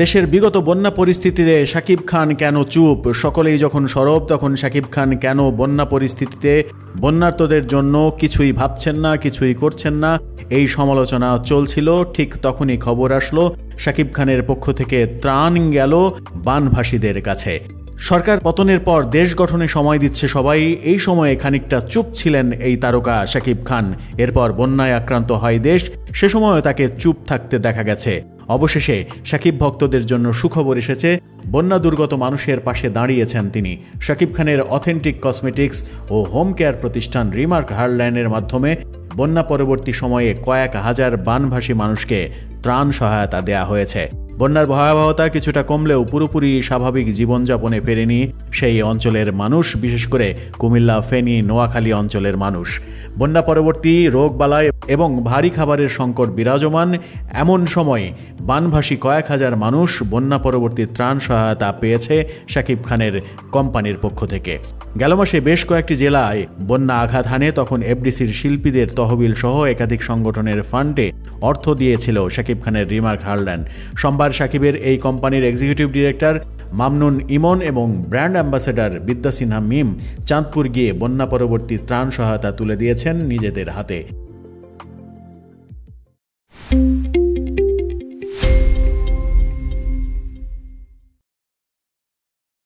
দেশের বিগত বন্যা পরিস্থিতিতে শাকিব খান কেন চুপ? সকলেই যখন সরব তখন শাকিব খান কেন বন্যা পরিস্থিতিতে বন্যার্তদের জন্য কিছুই ভাবছেন না, কিছুই করছেন না, এই সমালোচনা চলছিল। ঠিক তখনই খবর আসলো শাকিব খানের পক্ষ থেকে ত্রাণ গেল বানভাসীদের কাছে। সরকার পতনের পর দেশ গঠনে সময় দিচ্ছে সবাই, এই সময়ে খানিকটা চুপ ছিলেন এই তারকা শাকিব খান। এরপর বন্যায় আক্রান্ত হয় দেশ, সে সময়ও তাকে চুপ থাকতে দেখা গেছে। অবশেষে শাকিব ভক্তদের জন্য সুখবর এসেছে, বন্যা দুর্গত মানুষের পাশে দাঁড়িয়েছেন তিনি। শাকিব খানের অথেন্টিক কসমেটিক্স ও হোম কেয়ার প্রতিষ্ঠান রিমার্ক হার্ডল্যান্ডের মাধ্যমে বন্যা পরবর্তী সময়ে কয়েক হাজার বানভাসী মানুষকে ত্রাণ সহায়তা দেয়া হয়েছে। বন্যার ভয়াবহতা কিছুটা কমলেও পুরোপুরি স্বাভাবিক জীবনযাপনে ফেরেনি সেই অঞ্চলের মানুষ, বিশেষ করে কুমিল্লা, ফেনী, নোয়াখালী অঞ্চলের মানুষ। বন্যা পরবর্তী রোগবালাই এবং ভারী খাবারের সংকট বিরাজমান এমন সময়ে বানভাসী কয়েক হাজার মানুষ বন্যা পরবর্তী ত্রাণ সহায়তা পেয়েছে শাকিব খানের কোম্পানির পক্ষ থেকে। গেল মাসে বেশ কয়েকটি জেলায় বন্যা আঘাত হানে, তখন এফডিসির শিল্পীদের তহবিল সহ একাধিক সংগঠনের ফান্ডে অর্থ দিয়েছিল শাকিব খানের রিমার্ক হার্ডল্যান্ড। সোমবার শাকিবের এই কোম্পানির এক্সিকিউটিভ ডিরেক্টর মামনুন ইমন এবং ব্র্যান্ড অ্যাম্বাসেডর বিদ্যা সিনহা মিম চাঁদপুর গিয়ে বন্যা পরবর্তী ত্রাণ সহায়তা তুলে দিয়েছেন নিজেদের হাতে।